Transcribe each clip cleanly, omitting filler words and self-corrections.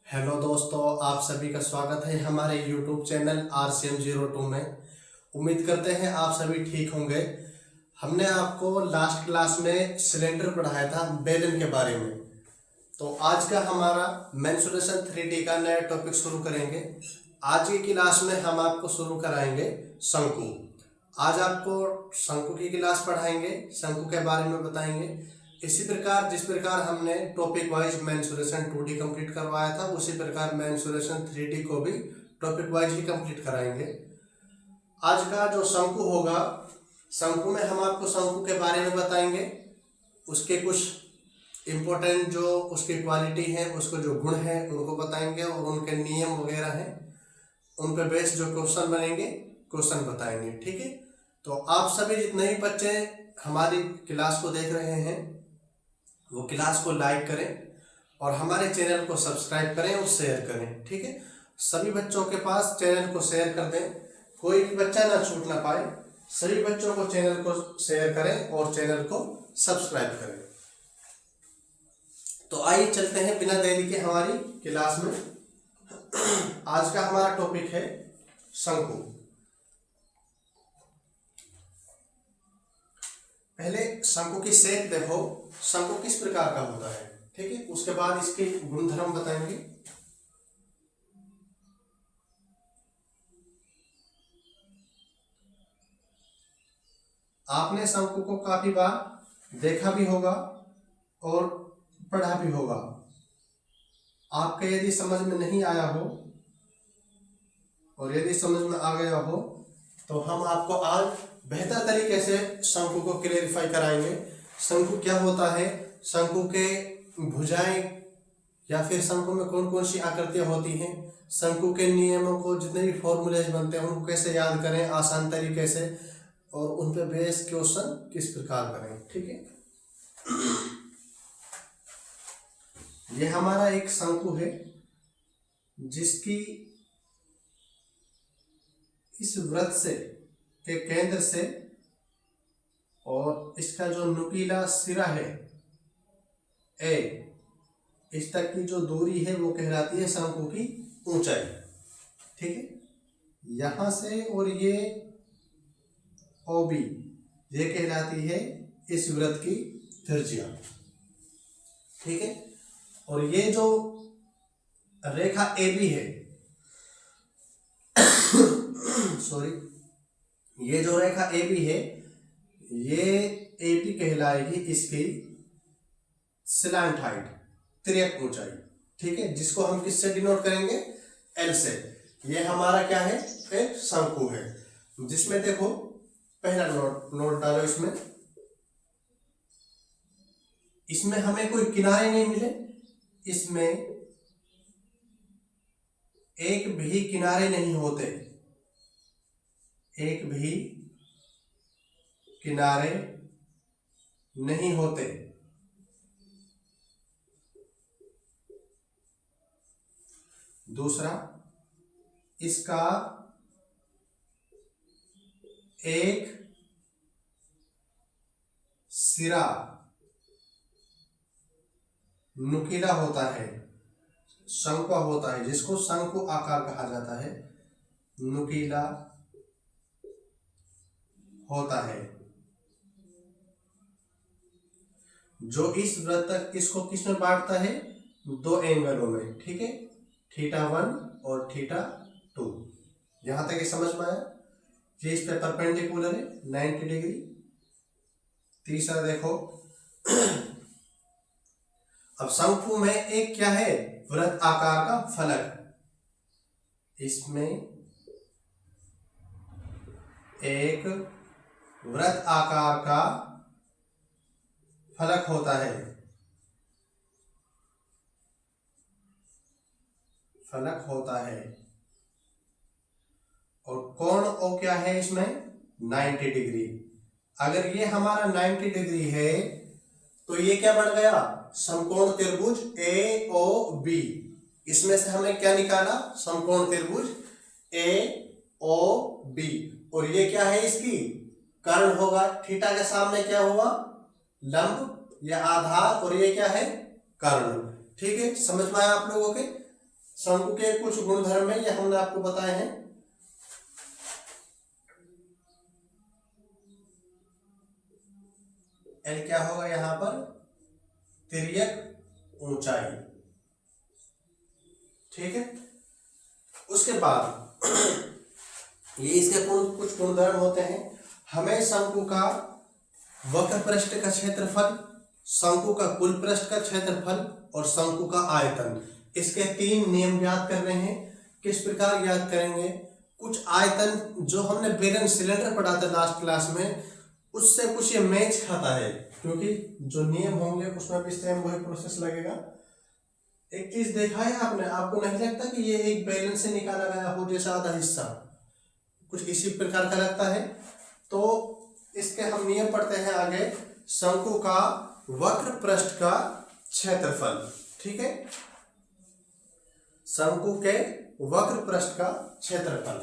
Hello दोस्तों, आप सभी का स्वागत है हमारे YouTube चैनल RCM02 में। उम्मीद करते हैं आप सभी ठीक होंगे। हमने आपको लास्ट क्लास में सिलेंडर पढ़ाया था बेलन के बारे में। तो आज का हमारा मेंसुरेशन 3D का नया टॉपिक शुरू करेंगे। आज की क्लास में हम आपको शुरू कराएंगे शंकु। आज आपको शंकु की क्लास पढ़ाएंगे, शंकु के बारे में बताएंगे। इसी प्रकार जिस प्रकार हमने topic wise mensuration 2D complete करवाया था, उसी प्रकार मेंसुरेशन 3D को भी टॉपिक वाइज ही कंप्लीट कराएंगे। आज का जो शंकु होगा, शंकु में हम आपको शंकु के बारे में बताएंगे, उसके कुछ इम्पोर्टेंट जो उसकी क्वालिटी है, उसको जो गुण है उनको बताएंगे और उनके नियम वगैरह हैं, उन पर बेस्ड जो क्वेश्चन बनेंगे क्वेश्चन बताएंगे। ठीक है, तो आप सभी जितने भी बच्चे हमारी क्लास को देख रहे हैं वो क्लास को लाइक करें और हमारे चैनल को सब्सक्राइब करें और शेयर करें। ठीक है, सभी बच्चों के पास चैनल को शेयर कर दें, कोई भी बच्चा ना छूट ना पाए। सभी बच्चों को चैनल को शेयर करें और चैनल को सब्सक्राइब करें। तो आइए चलते हैं बिना देरी के हमारी क्लास में। आज का हमारा टॉपिक है शंकु। पहले शंकु की शेप देखो, शंकु किस प्रकार का होता है। ठीक है, उसके बाद इसके गुणधर्म बताएंगे। आपने शंकु को काफी बार देखा भी होगा और पढ़ा भी होगा। आपके यदि समझ में नहीं आया हो और यदि समझ में आ गया हो तो हम आपको आज बेहतर तरीके से शंकु को क्लेरिफाई कराएंगे। शंकु क्या होता है, शंकु के भुजाएं या फिर शंकु में कौन कौन सी आकृतियां होती हैं, शंकु के नियमों को, जितने भी फॉर्मूलेज बनते हैं उनको कैसे याद करें आसान तरीके से, और उन पे बेस्ड क्वेश्चन किस प्रकार करें। ठीक है, ये हमारा एक शंकु है जिसकी इस वृत्त से के केंद्र से और इसका जो नुकीला सिरा है ए, इस तक की जो दूरी है वो कहलाती है शंकु की ऊंचाई। ठीक है, यहां से और ये ओबी, ये कहलाती है इस वृत्त की त्रिज्या। ठीक है, और ये जो रेखा AB है सॉरी, ये जो रेखा AB है, ये AB कहलाएगी इसकी स्लैंट हाइट, तिर्यक ऊंचाई। ठीक है, जिसको हम किससे डिनोट करेंगे, L से। ये हमारा क्या है, एक शंकु है जिसमें देखो पहला नोट डालो। इसमें हमें कोई किनारे नहीं मिले, इसमें एक भी किनारे नहीं होते, एक भी किनारे नहीं होते। दूसरा, इसका एक सिरा नुकीला होता है, शंकु होता है, जिसको शंकु आकार कहा जाता है, नुकीला होता है, जो इस वृत्त तक, इसको किसमें बांटता है, दो एंगलों में। ठीक है, θ1 और θ2। यहां तक ये समझ में आया। ये इस पे परपेंडिकुलर है 90 डिग्री। तीसरा देखो, अब शंकु में एक क्या है, वृत्त आकार का फलक। इसमें एक वृत्त आकार का फलक होता है, फलक होता है, और कोण ओ क्या है इसमें, 90 डिग्री। अगर ये हमारा 90 डिग्री है तो ये क्या बन गया, समकोण त्रिभुज AOB। इसमें से हमें क्या निकाला, समकोण त्रिभुज AOB। और ये क्या है, इसकी कर्ण होगा। थीटा के सामने क्या हुआ, लंब या आधार, और ये क्या है, कर्ण। ठीक है, समझ में आया आप लोगों के। शंकु के कुछ गुणधर्म है, ये हमने आपको बताए हैं। एल क्या होगा यहां पर, तिर्यक ऊंचाई, ठीक है। उसके बाद ये इसके कुछ गुणधर्म होते हैं। हमें शंकु का वक्र पृष्ठ का क्षेत्रफल, शंकु का कुल पृष्ठ का क्षेत्रफल और शंकु का आयतन, इसके 3 नियम याद करने हैं। किस प्रकार याद करेंगे, कुछ आयतन जो हमने बेलन सिलेंडर पढ़ा था लास्ट क्लास में, उससे कुछ ये मैच खाता है, क्योंकि जो नियम होंगे उसमें भी सेम वही प्रोसेस लगेगा। एक चीज देखा है आपने, आपको नहीं लगता कि ये एक बेलन से निकाला गया हो जैसा आधा हिस्सा, कुछ इसी प्रकार का लगता है। तो इसके हम नियम पढ़ते हैं आगे। शंकु का वक्र पृष्ठ का क्षेत्रफल, ठीक है, शंकु के वक्र पृष्ठ का क्षेत्रफल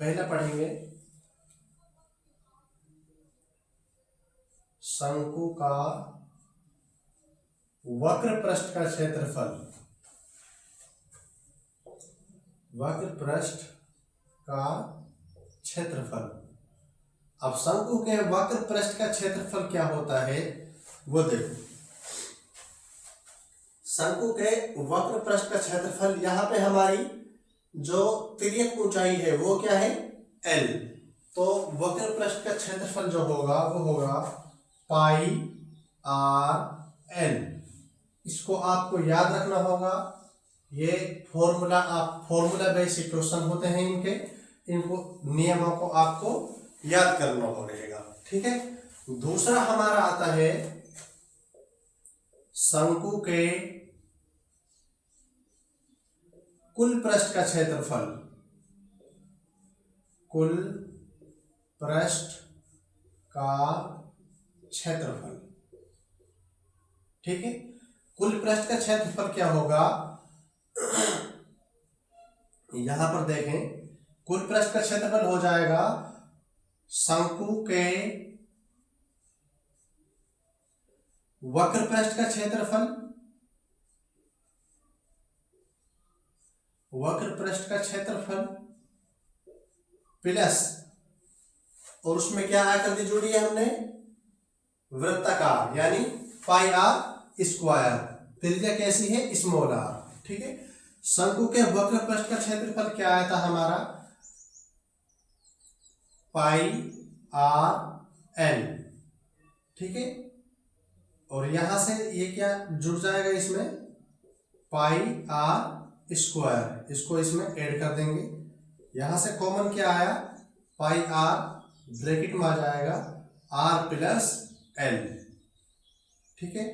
पहले पढ़ेंगे। शंकु का वक्र पृष्ठ का क्षेत्रफल, वक्र पृष्ठ का क्षेत्रफल। अब शंकु के वक्र पृष्ठ का क्षेत्रफल क्या होता है वो देखो। शंकु के वक्र पृष्ठ का क्षेत्रफल, यहां पे हमारी जो तिर्यक ऊंचाई है वो क्या है, L। तो वक्र पृष्ठ का क्षेत्रफल जो होगा वो होगा पाई आर एल। इसको आपको याद रखना होगा। ये फॉर्मूला, आप फॉर्मूला बेस्ड क्वेश्चन होते हैं इनको नियमों को आपको याद करना पड़ेगा, ठीक है। दूसरा हमारा आता है शंकु के कुल पृष्ठ का क्षेत्रफल, कुल पृष्ठ का क्षेत्रफल, ठीक है। कुल पृष्ठ का क्षेत्रफल क्या होगा, यहां पर देखें, कुल पृष्ठ का क्षेत्रफल हो जाएगा शंकु के वक्र पृष्ठ का क्षेत्रफल, वक्र पृष्ठ का क्षेत्रफल प्लस, और उसमें क्या आकृति जोड़ी है हमने, वृत्ताकार, यानी पाई आर स्क्वायर, त्रिज्या कैसी है, स्मॉल आर, ठीक है। शंकु के वक्र पृष्ठ का क्षेत्रफल क्या आया था हमारा, पाई आर एल, ठीक है। और यहां से ये क्या जुड़ जाएगा इसमें, पाई आर स्क्वायर, इसको इसमें ऐड कर देंगे। यहां से कॉमन क्या आया, पाई आर, ब्रैकेट में आ जाएगा आर प्लस एल, ठीक है।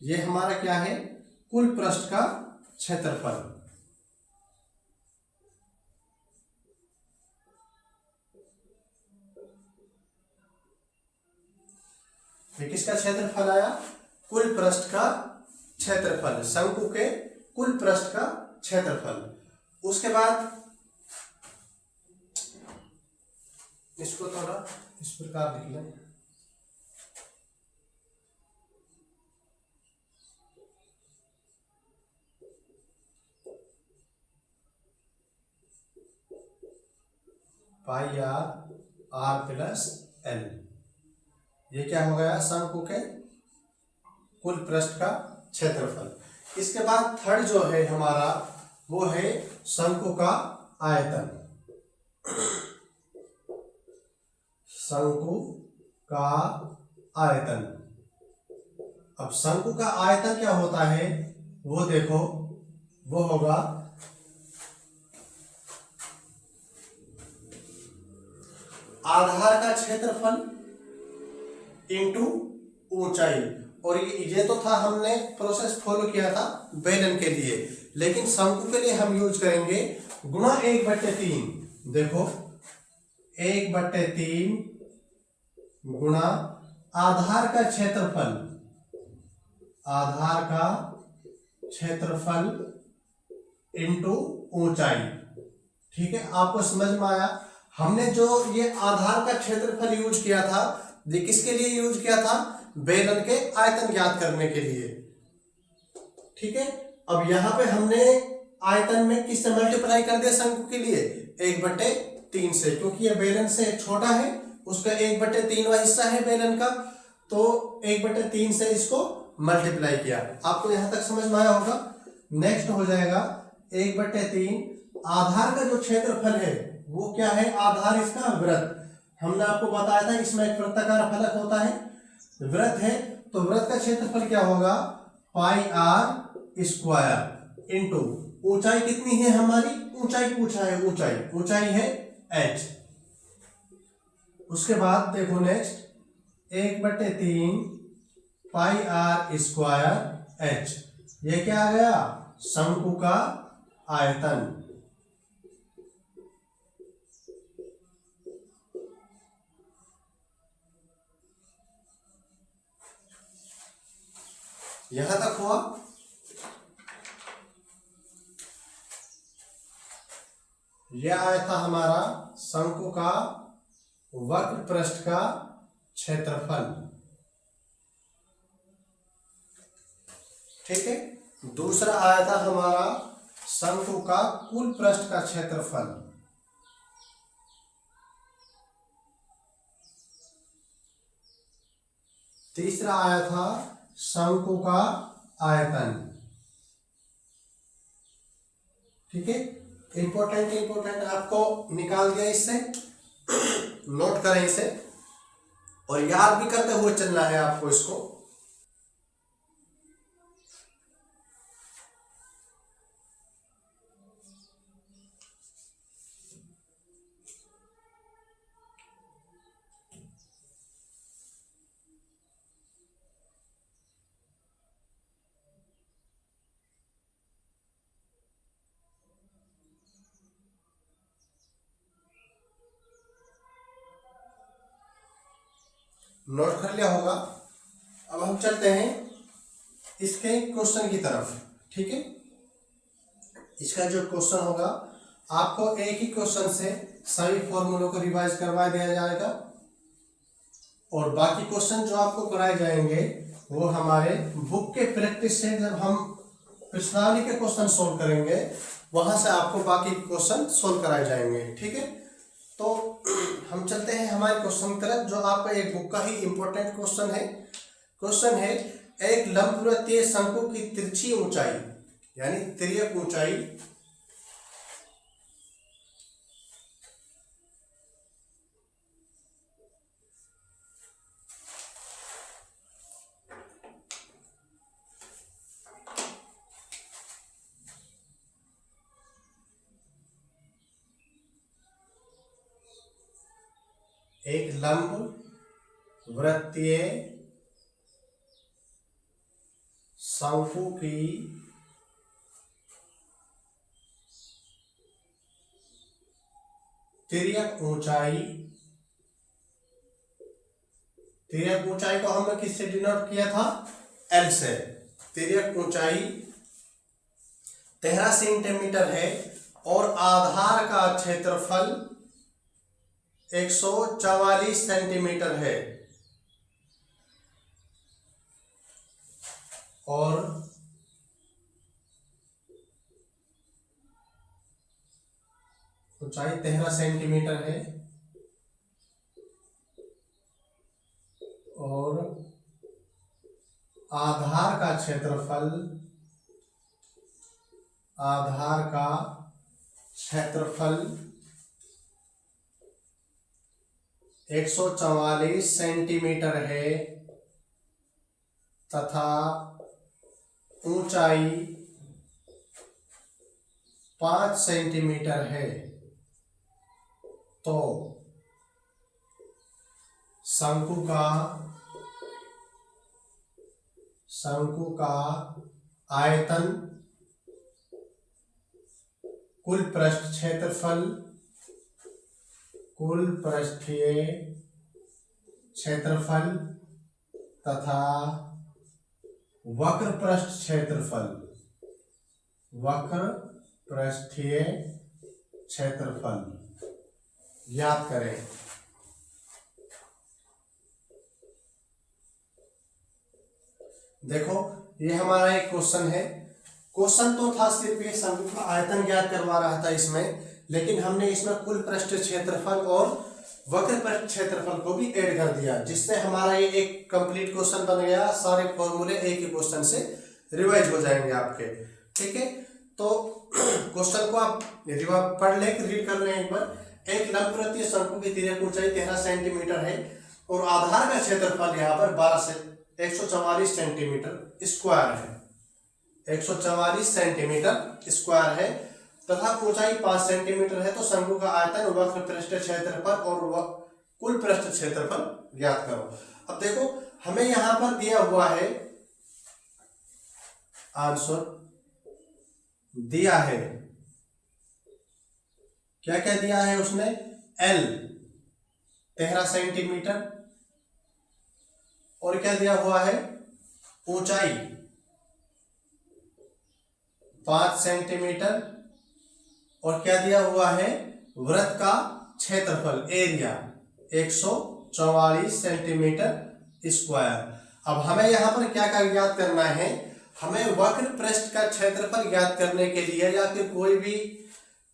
ये हमारा क्या है, कुल पृष्ठ का क्षेत्रफल। ये किसका क्षेत्रफल आया, कुल पृष्ठ का क्षेत्रफल, शंकु के कुल पृष्ठ का क्षेत्रफल। उसके बाद इसको थोड़ा इस प्रकार लिख लें, पाई आर प्लस एल। ये क्या हो गया, शंकु के कुल पृष्ठ का क्षेत्रफल। इसके बाद थर्ड जो है हमारा वो है शंकु का आयतन, शंकु का आयतन। अब शंकु का आयतन क्या होता है वो देखो, वो होगा आधार का क्षेत्रफल इंटू ऊंचाई। और ये तो था, हमने प्रोसेस फॉलो किया था बेलन के लिए, लेकिन शंकु के लिए हम यूज करेंगे गुणा 1/3। देखो 1/3 गुणा आधार का क्षेत्रफल, आधार का क्षेत्रफल इंटू ऊंचाई, ठीक है। आपको समझ में आया। हमने जो ये आधार का क्षेत्रफल यूज किया था, ये किसके लिए यूज किया था, बेलन के आयतन ज्ञात करने के लिए। ठीक है। अब यहाँ पे हमने आयतन में किससे मल्टीप्लाई कर दिया शंकु के लिए, 1/3 से, क्योंकि ये बेलन से छोटा है, उसका 1/3वां हिस्सा है बेलन का, तो 1/3 से इसको मल्टीप्लाई किया। आपको यहां तक समझ में आया होगा। नेक्स्ट हो जाएगा 1/3, आधार का जो क्षेत्रफल है वो क्या है, आधार इसका वृत्त, हमने आपको बताया था इसमें एक वृत्ताकार फलक होता है, वृत्त है, तो वृत्त का क्षेत्रफल क्या होगा, πr² इंटू ऊंचाई कितनी है हमारी, ऊंचाई पूछा है, ऊंचाई है h। उसके बाद देखो नेक्स्ट 1/3 πr²h, ये क्या आ गया, शंकु का आयतन। यहां तक हुआ। यह आया था हमारा शंकु का वक्र पृष्ठ का क्षेत्रफल, ठीक है। दूसरा आया था हमारा शंकु का कुल पृष्ठ का क्षेत्रफल। तीसरा आया था शंकु का आयतन, ठीक है। इंपॉर्टेंट आपको निकाल दिया, इससे नोट करें इसे, और याद भी करते हुए चलना है आपको इसको। नोट कर लिया होगा। अब हम चलते हैं इसके क्वेश्चन की तरफ, ठीक है। इसका जो क्वेश्चन होगा, आपको एक ही क्वेश्चन से सभी फॉर्मूलों को रिवाइज करवा दिया जाएगा, और बाकी क्वेश्चन जो आपको कराए जाएंगे वो हमारे बुक के प्रैक्टिस से, जब हम प्रश्नावली के क्वेश्चन सोल्व करेंगे वहां से आपको बाकी क्वेश्चन सोल्व कराए जाएंगे, ठीक है। तो हम चलते हैं हमारे क्वेश्चन की तरफ, जो आपका एक बुक का ही इंपॉर्टेंट क्वेश्चन है एक लंबवृत्तीय शंकु की तिरछी ऊंचाई, यानी तिर्यक ऊंचाई एक लंबवृत्तीय शंकु की तिर्यक ऊंचाई को हमने किससे डिनोट किया था, L से। तिर्यक ऊंचाई 13 सेंटीमीटर है, और आधार का क्षेत्रफल 144 सेंटीमीटर है, और ऊंचाई 13 सेंटीमीटर है, और आधार का क्षेत्रफल 144 सेंटीमीटर है, तथा ऊंचाई 5 सेंटीमीटर है। तो शंकु का आयतन, कुल पृष्ठ क्षेत्रफल, कुल पृष्ठीय क्षेत्रफल तथा वक्र पृष्ठ क्षेत्रफल, वक्र पृष्ठीय क्षेत्रफल याद करें। देखो ये हमारा एक क्वेश्चन है, क्वेश्चन तो था सिर्फ ये शंकु का आयतन ज्ञात करवा रहा था इसमें, लेकिन हमने इसमें कुल पृष्ठ क्षेत्रफल और वक्र पृष्ठ क्षेत्रफल को भी ऐड कर दिया, जिससे हमारा ये एक कंप्लीट क्वेश्चन बन गया। सारे फॉर्मूले एक ही क्वेश्चन से रिवाइज हो जाएंगे आपके। ठीक है, तो क्वेश्चन को आप यदि आप पढ़ ले, रीड कर लें एक बार। एक लंबवृत्तीय शंकु की तिर्यक ऊंचाई 13 सेंटीमीटर है और आधार का क्षेत्रफल यहाँ पर 144 सेंटीमीटर स्क्वायर है, 144 सेंटीमीटर स्क्वायर है तथा ऊंचाई 5 सेंटीमीटर है। तो शंकु का आयतन, वक्र पृष्ठ क्षेत्रफल और कुल पृष्ठ क्षेत्रफल ज्ञात करो। अब देखो हमें यहां पर दिया हुआ है, आंसर दिया है, क्या क्या दिया है उसने, L 13 सेंटीमीटर और क्या दिया हुआ है, ऊंचाई 5 सेंटीमीटर और क्या दिया हुआ है, वृत्त का क्षेत्रफल एरिया 144 सेंटीमीटर स्क्वायर। अब हमें यहाँ पर क्या क्या ज्ञात करना है, हमें वक्र पृष्ठ का क्षेत्रफल ज्ञात करने के लिए या फिर कोई भी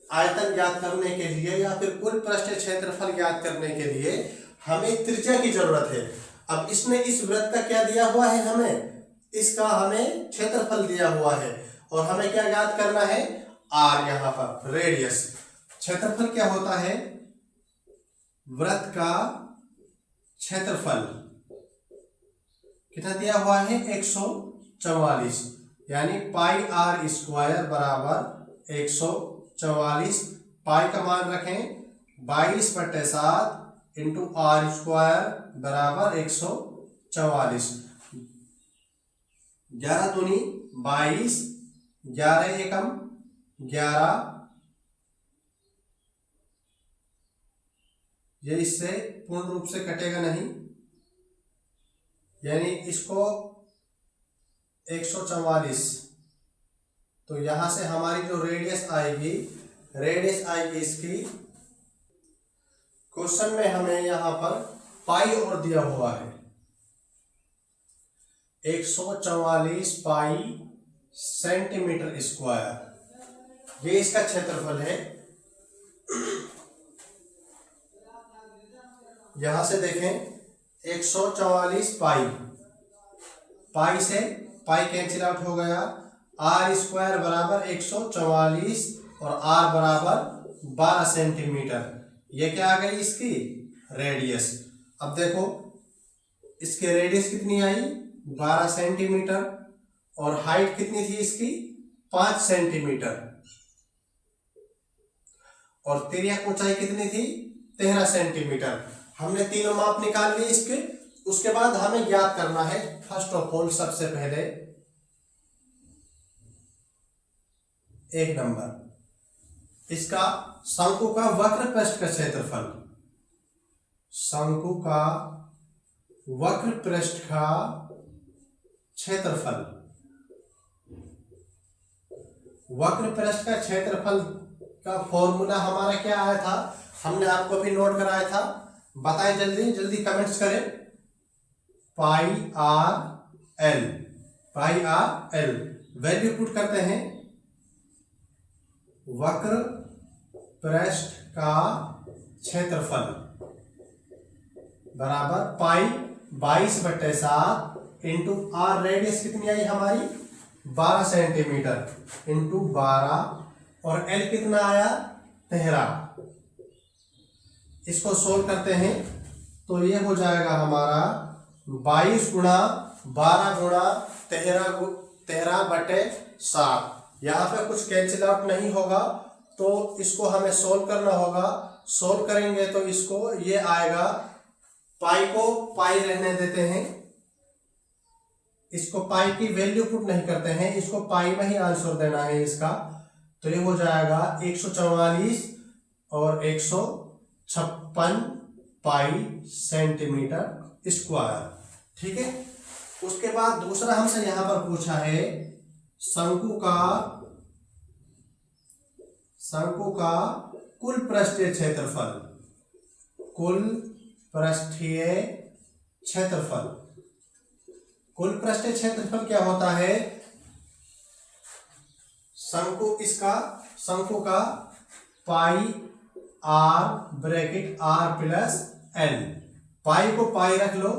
आयतन ज्ञात करने के लिए या फिर कुल पृष्ठ क्षेत्रफल ज्ञात करने के लिए हमें त्रिज्या की जरूरत है। अब इसने इस वृत्त का क्या दिया हुआ है, हमें इसका हमें क्षेत्रफल दिया हुआ है और हमें क्या ज्ञात करना है, आर, यहाँ पर रेडियस। क्षेत्रफल क्या होता है, वृत्त का क्षेत्रफल कितना दिया हुआ है, 144, यानी पाई आर स्क्वायर बराबर 144। पाई का मान रखें 22/7 इंटू आर स्क्वायर बराबर 144। 11 दूनी 22, 11 एकम 11, ये इससे पूर्ण रूप से कटेगा नहीं, यानी इसको 144, तो यहां से हमारी जो रेडियस आएगी इसकी, क्वेश्चन में हमें यहां पर पाई और दिया हुआ है 144 पाई सेंटीमीटर स्क्वायर, ये इसका क्षेत्रफल है। यहां से देखें 144 पाई से पाई कैंसिल आउट हो गया, आर स्क्वायर बराबर 144 और आर बराबर 12 सेंटीमीटर, ये क्या आ गई इसकी रेडियस। अब देखो इसकी रेडियस कितनी आई, 12 सेंटीमीटर और हाइट कितनी थी इसकी, 5 सेंटीमीटर और तिर्यक ऊंचाई कितनी थी, 13 सेंटीमीटर। हमने तीनों माप निकाल लिए इसके। उसके बाद हमें ज्ञात करना है, फर्स्ट ऑफ ऑल सबसे पहले 1 नंबर, इसका शंकु का वक्र पृष्ठ का क्षेत्रफल, शंकु का वक्र पृष्ठ का क्षेत्रफल। वक्र पृष्ठ का क्षेत्रफल का फॉर्मूला हमारा क्या आया था, हमने आपको भी नोट कराया था, बताएं जल्दी जल्दी कमेंट्स करें। पाई आर एल, पाई आर एल, वैल्यू पुट करते हैं, वक्र पृष्ठ का क्षेत्रफल बराबर पाई 22/7 इंटू आर, रेडियस कितनी आई हमारी 12 सेंटीमीटर इंटू 12 और एल कितना आया 13। इसको सोल्व करते हैं तो ये हो जाएगा हमारा 22 गुणा 12 गुणा 13/7। यहाँ पे कुछ कैंसिल आउट नहीं होगा तो इसको हमें सोल्व करना होगा। सोल्व करेंगे तो इसको ये आएगा, पाई को पाई रहने देते हैं, इसको पाई की वैल्यू पुट नहीं करते हैं, इसको पाई में ही आंसर देना है इसका। तो ये हो जाएगा 144 और 156 पाई सेंटीमीटर स्क्वायर। ठीक है, उसके बाद दूसरा हमसे यहां पर पूछा है शंकु का कुल पृष्ठीय क्षेत्रफल, कुल पृष्ठीय क्षेत्रफल। कुल पृष्ठीय क्षेत्रफल क्या होता है, शंकु का pi r bracket r plus l. Pi को पाई रख लो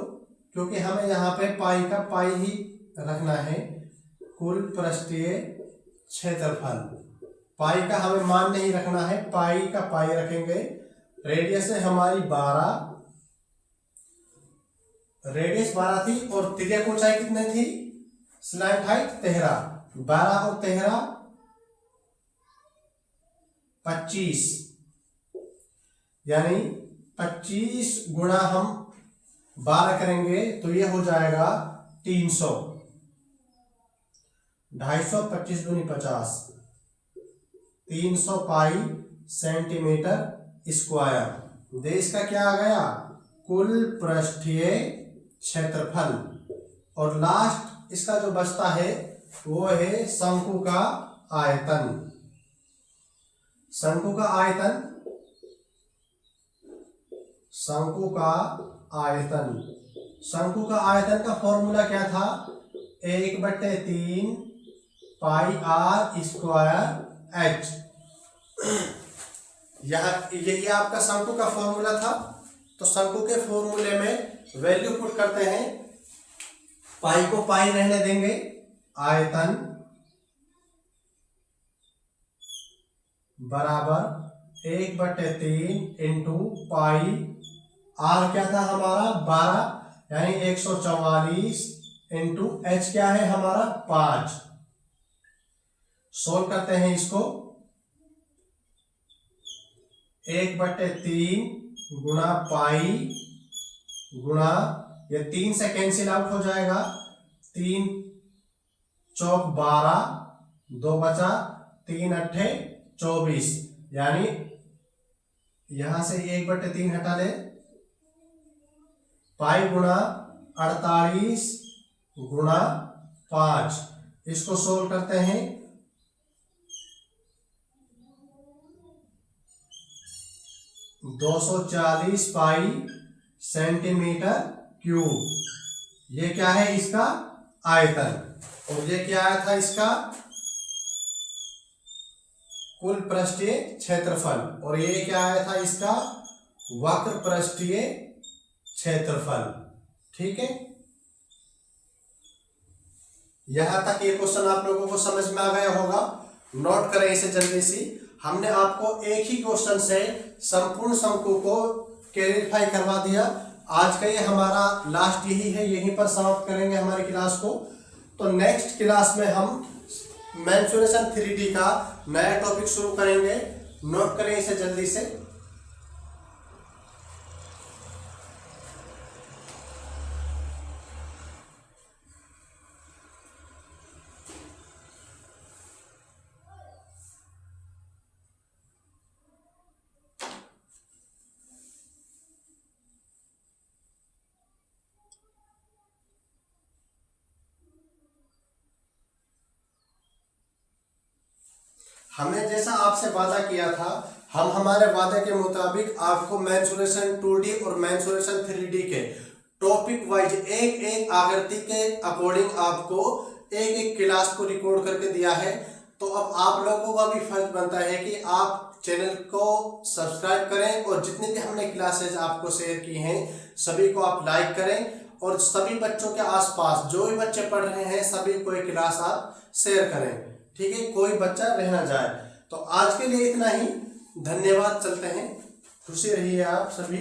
क्योंकि हमें यहाँ पे पाई का पाई ही रखना है। कुल पृष्ठीय क्षेत्रफल, पाई का हमें मान नहीं रखना है, पाई का पाई रखेंगे। रेडियस है हमारी 12, रेडियस 12 थी और तिर्यक ऊंचाई कितनी थी, स्लैंट हाइट 13। 12 और 13 25, यानी 25 गुणा हम 12 करेंगे तो ये हो जाएगा 300। 250, 25 दूनी 50, 300 पाई सेंटीमीटर स्क्वायर। देश का क्या आ गया, कुल पृष्ठीय क्षेत्रफल। और लास्ट इसका जो बचता है वो है शंकु का आयतन। शंकु का आयतन, शंकु का आयतन, शंकु का आयतन का फॉर्मूला क्या था, 1/3 पाई आर स्क्वायर एच। यही आपका शंकु का फॉर्मूला था। तो शंकु के फॉर्मूले में वैल्यू पुट करते हैं, पाई को पाई रहने देंगे, आयतन बराबर 1/3 इंटू पाई, आर क्या था हमारा 12 यानी 144 इंटू एच क्या है हमारा 5। सोल्व करते हैं इसको, 1/3 गुणा पाई गुणा, ये 3 से कैंसिल आउट हो जाएगा, 3 चौक 12, 2 बचा, 3 अट्ठे 24, यानी यहां से 1/3 हटा दे, पाई गुणा 48 गुणा 5। इसको सोल्व करते हैं, 240 पाई सेंटीमीटर क्यूब। ये क्या है इसका आयतन, और ये क्या आया था इसका कुल पृष्ठीय क्षेत्रफल, और ये क्या आया था इसका वक्र पृष्ठीय क्षेत्रफल। ठीक है, यहां तक ये क्वेश्चन आप लोगों को समझ में आ गया होगा। नोट करें इसे जल्दी से। हमने आपको एक ही क्वेश्चन से संपूर्ण शंकु को क्लैरिफाई करवा दिया। आज का ये हमारा लास्ट यही है, यहीं पर समाप्त करेंगे हमारी क्लास को। तो नेक्स्ट क्लास में हम मेंसुरेशन 3D का नया टॉपिक शुरू करेंगे। नोट करें इसे जल्दी से। हमने जैसा आपसे वादा किया था, हम हमारे वादे के मुताबिक आपको मेंसुरेशन 2D और मेंसुरेशन 3D के टॉपिक वाइज एक एक आकृति के अकॉर्डिंग आपको एक एक क्लास को रिकॉर्ड करके दिया है। तो अब आप लोगों का भी फर्ज बनता है कि आप चैनल को सब्सक्राइब करें और जितनी भी हमने क्लासेज आपको शेयर की हैं सभी को आप लाइक करें, और सभी बच्चों के आसपास जो भी बच्चे पढ़ रहे हैं सभी को एक क्लास आप शेयर करें। ठीक है, कोई बच्चा रह ना जाए। तो आज के लिए इतना ही, धन्यवाद, चलते हैं, खुशी रहिए आप सभी।